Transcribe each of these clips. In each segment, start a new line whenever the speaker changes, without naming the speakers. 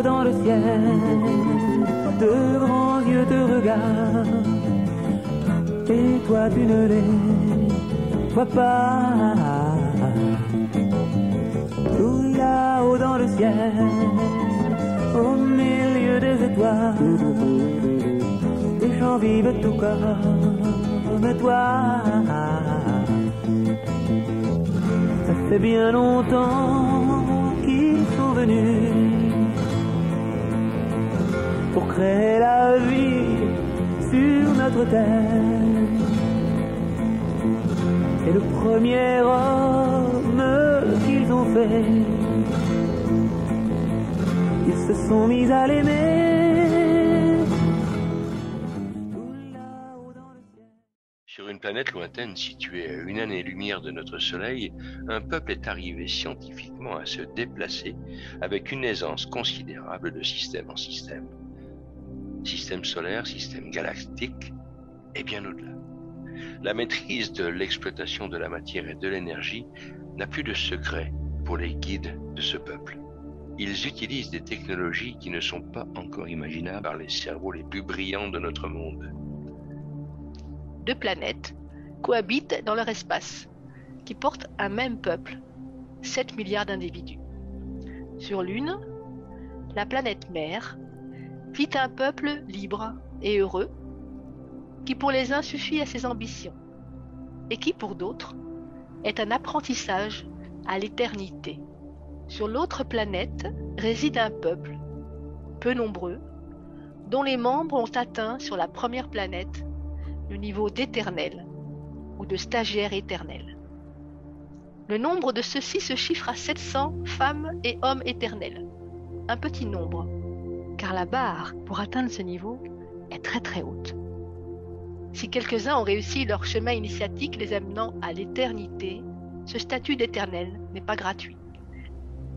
là-haut dans le ciel, de grands yeux te regardent, et toi tu ne les vois pas. Tout là-haut dans le ciel, au milieu des étoiles, des gens vivent tout comme toi. Ça fait bien longtemps qu'ils sont venus pour créer la vie sur notre terre. C'est le premier homme qu'ils ont fait. Ils se sont mis à l'aimer.
Sur une planète lointaine située à une année-lumière de notre Soleil, un peuple est arrivé scientifiquement à se déplacer avec une aisance considérable de système en système. Système solaire, système galactique et bien au-delà. La maîtrise de l'exploitation de la matière et de l'énergie n'a plus de secret pour les guides de ce peuple. Ils utilisent des technologies qui ne sont pas encore imaginables par les cerveaux les plus brillants de notre monde.
Deux planètes cohabitent dans leur espace, qui portent un même peuple, 7 milliards d'individus. Sur l'une, la planète mère vit un peuple libre et heureux, qui pour les uns suffit à ses ambitions, et qui pour d'autres est un apprentissage à l'éternité. Sur l'autre planète réside un peuple, peu nombreux, dont les membres ont atteint sur la première planète le niveau d'éternel ou de stagiaire éternel. Le nombre de ceux-ci se chiffre à 700 femmes et hommes éternels, un petit nombre, car la barre pour atteindre ce niveau est très très haute. Si quelques-uns ont réussi leur chemin initiatique les amenant à l'éternité, ce statut d'éternel n'est pas gratuit.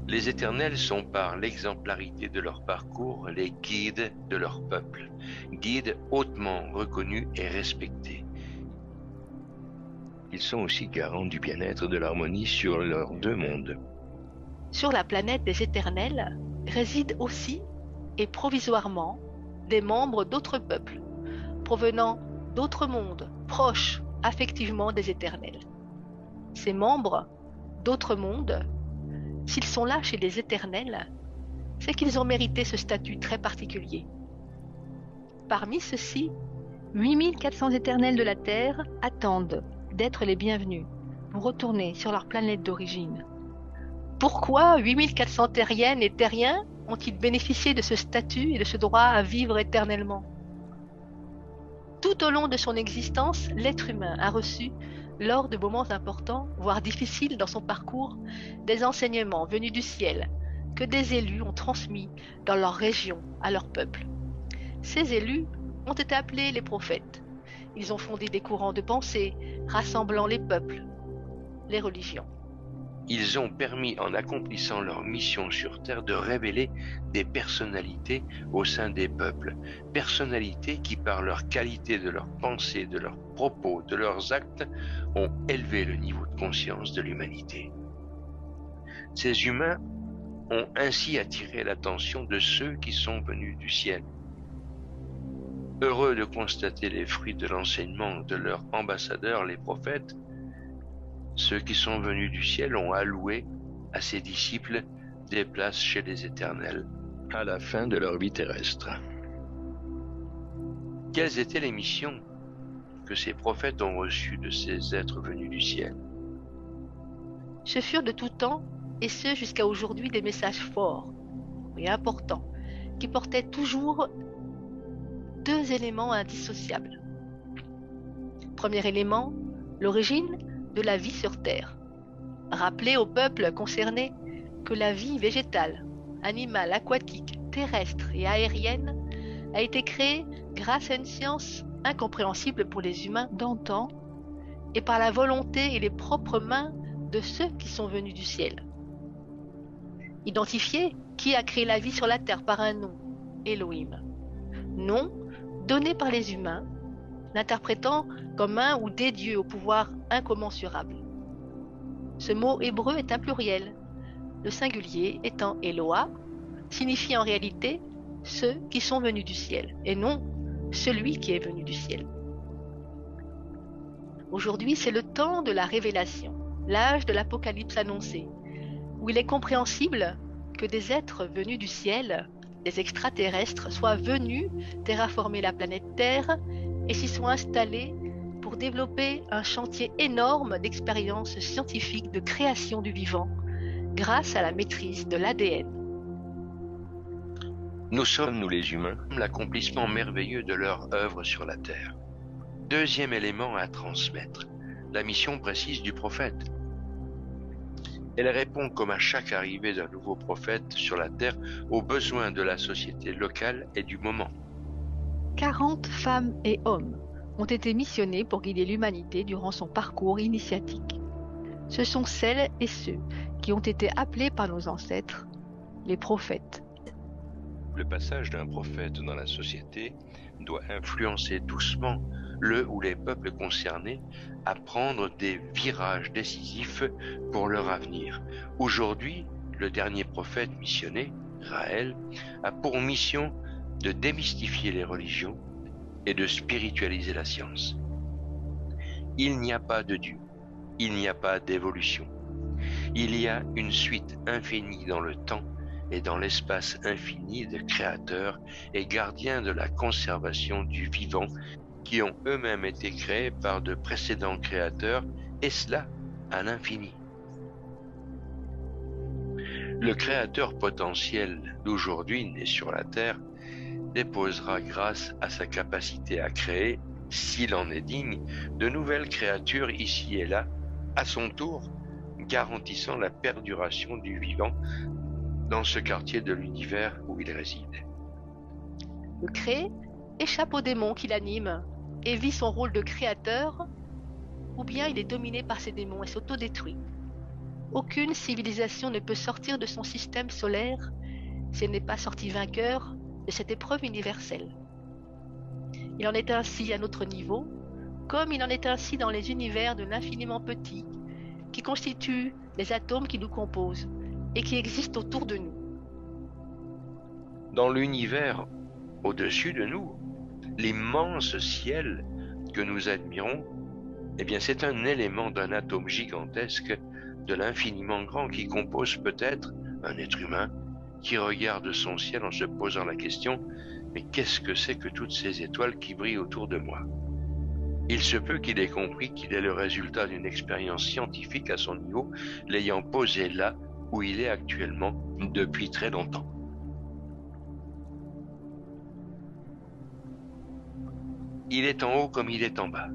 Les éternels sont par l'exemplarité de leur parcours les guides de leur peuple, guides hautement reconnus et respectés. Ils sont aussi garants du bien-être et de l'harmonie sur leurs deux mondes.
Sur la planète des éternels résident aussi, et provisoirement, des membres d'autres peuples, provenant d'autres mondes, proches affectivement des éternels. Ces membres d'autres mondes, s'ils sont là chez les éternels, c'est qu'ils ont mérité ce statut très particulier. Parmi ceux-ci, 8400 éternels de la Terre attendent d'être les bienvenus pour retourner sur leur planète d'origine. Pourquoi 8400 terriennes et terriens ont-ils bénéficié de ce statut et de ce droit à vivre éternellement? Tout au long de son existence, l'être humain a reçu, lors de moments importants, voire difficiles dans son parcours, des enseignements venus du ciel que des élus ont transmis dans leur région à leur peuple. Ces élus ont été appelés les prophètes. Ils ont fondé des courants de pensée rassemblant les peuples, les religions.
Ils ont permis, en accomplissant leur mission sur Terre, de révéler des personnalités au sein des peuples. Personnalités qui, par leur qualité de leurs pensées, de leurs propos, de leurs actes, ont élevé le niveau de conscience de l'humanité. Ces humains ont ainsi attiré l'attention de ceux qui sont venus du ciel. Heureux de constater les fruits de l'enseignement de leurs ambassadeurs, les prophètes, ceux qui sont venus du ciel ont alloué à ses disciples des places chez les éternels à la fin de leur vie terrestre. Quelles étaient les missions que ces prophètes ont reçues de ces êtres venus du ciel?
Ce furent de tout temps, et ce jusqu'à aujourd'hui, des messages forts et importants, qui portaient toujours deux éléments indissociables. Premier élément, l'origine de la vie sur Terre. Rappeler au peuple concerné que la vie végétale, animale, aquatique, terrestre et aérienne a été créée grâce à une science incompréhensible pour les humains d'antan et par la volonté et les propres mains de ceux qui sont venus du ciel. Identifier qui a créé la vie sur la Terre par un nom, Elohim. Nom donné par les humains, l'interprétant comme un ou des dieux au pouvoir incommensurable. Ce mot hébreu est un pluriel, le singulier étant Eloah, signifie en réalité ceux qui sont venus du ciel, et non celui qui est venu du ciel. Aujourd'hui, c'est le temps de la révélation, l'âge de l'Apocalypse annoncé, où il est compréhensible que des êtres venus du ciel, des extraterrestres, soient venus terraformer la planète Terre et s'y soient installés pour développer un chantier énorme d'expériences scientifiques de création du vivant grâce à la maîtrise de l'ADN.
Nous sommes, nous les humains, l'accomplissement merveilleux de leur œuvre sur la Terre. Deuxième élément à transmettre, la mission précise du prophète. Elle répond, comme à chaque arrivée d'un nouveau prophète sur la Terre, aux besoins de la société locale et du moment.
40 femmes et hommes ont été missionnés pour guider l'humanité durant son parcours initiatique. Ce sont celles et ceux qui ont été appelés par nos ancêtres, les prophètes.
Le passage d'un prophète dans la société doit influencer doucement le ou les peuples concernés à prendre des virages décisifs pour leur avenir. Aujourd'hui, le dernier prophète missionné, Raël, a pour mission de démystifier les religions et de spiritualiser la science. Il n'y a pas de Dieu, il n'y a pas d'évolution. Il y a une suite infinie dans le temps et dans l'espace infini de créateurs et gardiens de la conservation du vivant qui ont eux-mêmes été créés par de précédents créateurs, et cela à l'infini. Le créateur potentiel d'aujourd'hui né sur la Terre déposera grâce à sa capacité à créer, s'il en est digne, de nouvelles créatures ici et là, à son tour, garantissant la perduration du vivant dans ce quartier de l'univers où il réside.
Le créé échappe aux démons qui l'animent et vit son rôle de créateur, ou bien il est dominé par ces démons et s'autodétruit. Aucune civilisation ne peut sortir de son système solaire si elle n'est pas sortie vainqueur de cette épreuve universelle. Il en est ainsi à notre niveau, comme il en est ainsi dans les univers de l'infiniment petit, qui constituent les atomes qui nous composent et qui existent autour de nous.
Dans l'univers au-dessus de nous, l'immense ciel que nous admirons, eh bien c'est un élément d'un atome gigantesque de l'infiniment grand qui compose peut-être un être humain qui regarde son ciel en se posant la question « Mais qu'est-ce que c'est que toutes ces étoiles qui brillent autour de moi ?» Il se peut qu'il ait compris qu'il est le résultat d'une expérience scientifique à son niveau, l'ayant posé là où il est actuellement depuis très longtemps. Il est en haut comme il est en bas.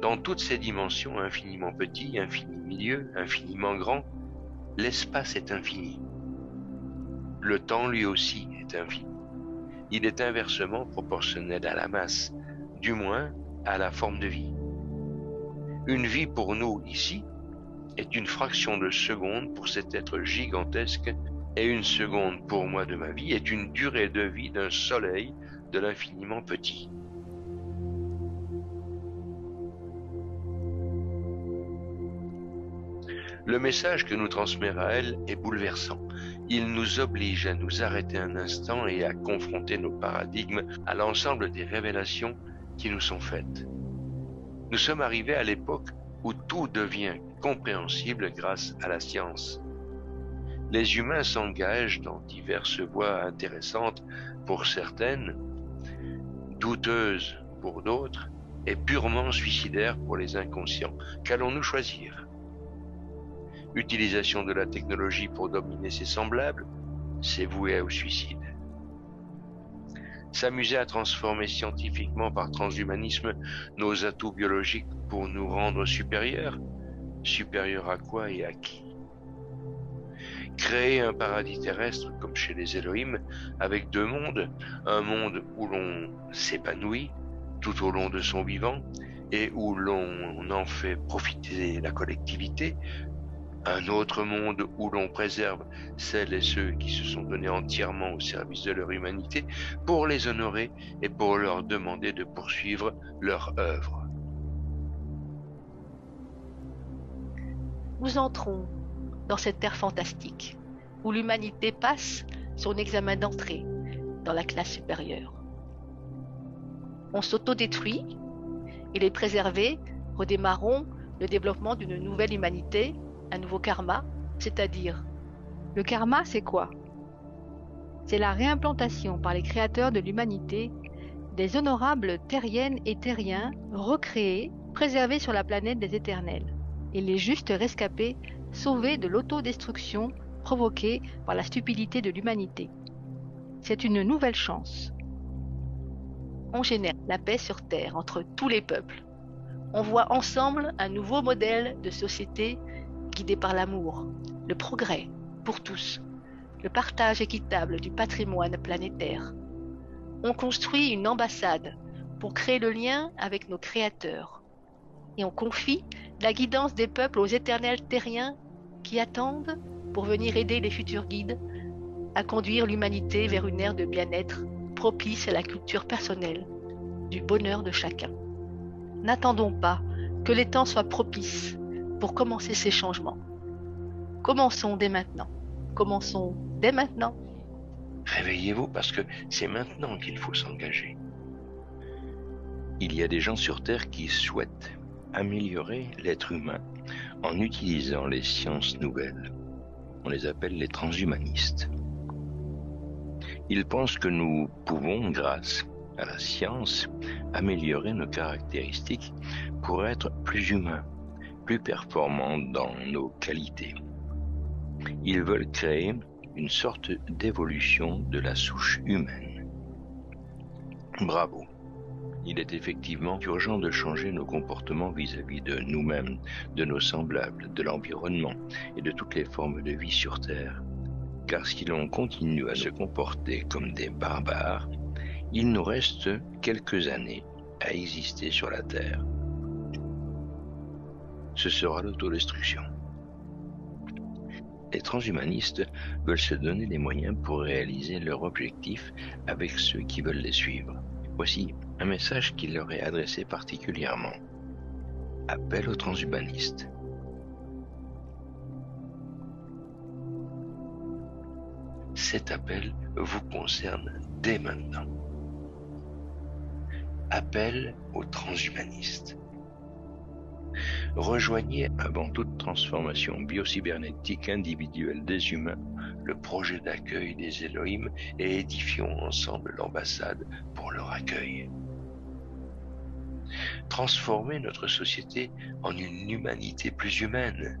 Dans toutes ces dimensions, infiniment petit, infini milieu, infiniment grand, l'espace est infini. Le temps lui aussi est infini. Il est inversement proportionnel à la masse, du moins à la forme de vie. Une vie pour nous ici est une fraction de seconde pour cet être gigantesque, et une seconde pour moi de ma vie est une durée de vie d'un soleil de l'infiniment petit. Le message que nous transmet Raël est bouleversant. Il nous oblige à nous arrêter un instant et à confronter nos paradigmes à l'ensemble des révélations qui nous sont faites. Nous sommes arrivés à l'époque où tout devient compréhensible grâce à la science. Les humains s'engagent dans diverses voies intéressantes pour certaines, douteuses pour d'autres et purement suicidaires pour les inconscients. Qu'allons-nous choisir ? Utilisation de la technologie pour dominer ses semblables, c'est voué au suicide. S'amuser à transformer scientifiquement par transhumanisme nos atouts biologiques pour nous rendre supérieurs? Supérieurs à quoi et à qui? Créer un paradis terrestre comme chez les Elohim avec deux mondes, un monde où l'on s'épanouit tout au long de son vivant et où l'on en fait profiter la collectivité, un autre monde où l'on préserve celles et ceux qui se sont donnés entièrement au service de leur humanité pour les honorer et pour leur demander de poursuivre leur œuvre.
Nous entrons dans cette terre fantastique, où l'humanité passe son examen d'entrée dans la classe supérieure. On s'autodétruit et les préservés redémarreront le développement d'une nouvelle humanité, un nouveau karma, c'est-à-dire
le karma, c'est quoi? C'est la réimplantation par les créateurs de l'humanité des honorables terriennes et terriens recréés, préservés sur la planète des éternels, et les justes rescapés sauvés de l'autodestruction provoquée par la stupidité de l'humanité. C'est une nouvelle chance.
on génère la paix sur Terre entre tous les peuples. On voit ensemble un nouveau modèle de société guidé par l'amour, le progrès pour tous, le partage équitable du patrimoine planétaire. On construit une ambassade pour créer le lien avec nos créateurs. Et on confie la guidance des peuples aux éternels terriens qui attendent pour venir aider les futurs guides à conduire l'humanité vers une ère de bien-être propice à la culture personnelle, du bonheur de chacun. N'attendons pas que les temps soient propices pour commencer ces changements. Commençons dès maintenant. Commençons dès maintenant.
Réveillez-vous parce que c'est maintenant qu'il faut s'engager. Il y a des gens sur Terre qui souhaitent améliorer l'être humain en utilisant les sciences nouvelles. On les appelle les transhumanistes. Ils pensent que nous pouvons, grâce à la science, améliorer nos caractéristiques pour être plus humains, plus performants dans nos qualités. Ils veulent créer une sorte d'évolution de la souche humaine. Bravo! Il est effectivement urgent de changer nos comportements vis-à-vis de nous-mêmes, de nos semblables, de l'environnement et de toutes les formes de vie sur Terre. Car si l'on continue à se comporter comme des barbares, il nous reste quelques années à exister sur la Terre. Ce sera l'autodestruction. Les transhumanistes veulent se donner les moyens pour réaliser leur objectif avec ceux qui veulent les suivre. Voici un message qui leur est adressé particulièrement. Appel aux transhumanistes. Cet appel vous concerne dès maintenant. Appel aux transhumanistes. Rejoignez avant toute transformation biocybernétique individuelle des humains le projet d'accueil des Elohim et édifions ensemble l'ambassade pour leur accueil. Transformez notre société en une humanité plus humaine.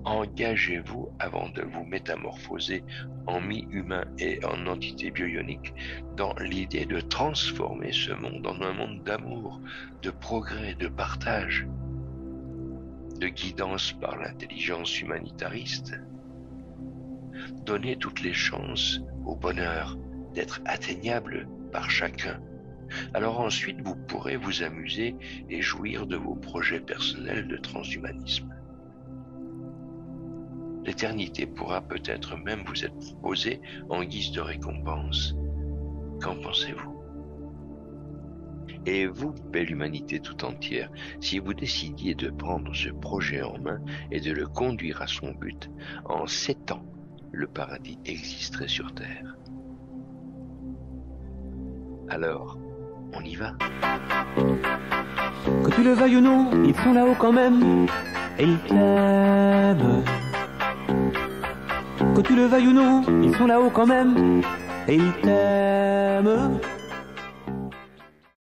Engagez-vous avant de vous métamorphoser en mi-humain et en entité bioionique dans l'idée de transformer ce monde en un monde d'amour, de progrès, de partage, de guidance par l'intelligence humanitariste. Donnez toutes les chances au bonheur d'être atteignable par chacun. Alors ensuite, vous pourrez vous amuser et jouir de vos projets personnels de transhumanisme. L'éternité pourra peut-être même vous être proposée en guise de récompense. Qu'en pensez-vous? Et vous, belle humanité tout entière, si vous décidiez de prendre ce projet en main et de le conduire à son but, en 7 ans, le paradis existerait sur Terre. Alors, on y va?
Que tu le veuilles ou non, ils sont là-haut quand même, et ils t'aiment. Que tu le veuilles ou non, ils sont là-haut quand même, et ils t'aiment.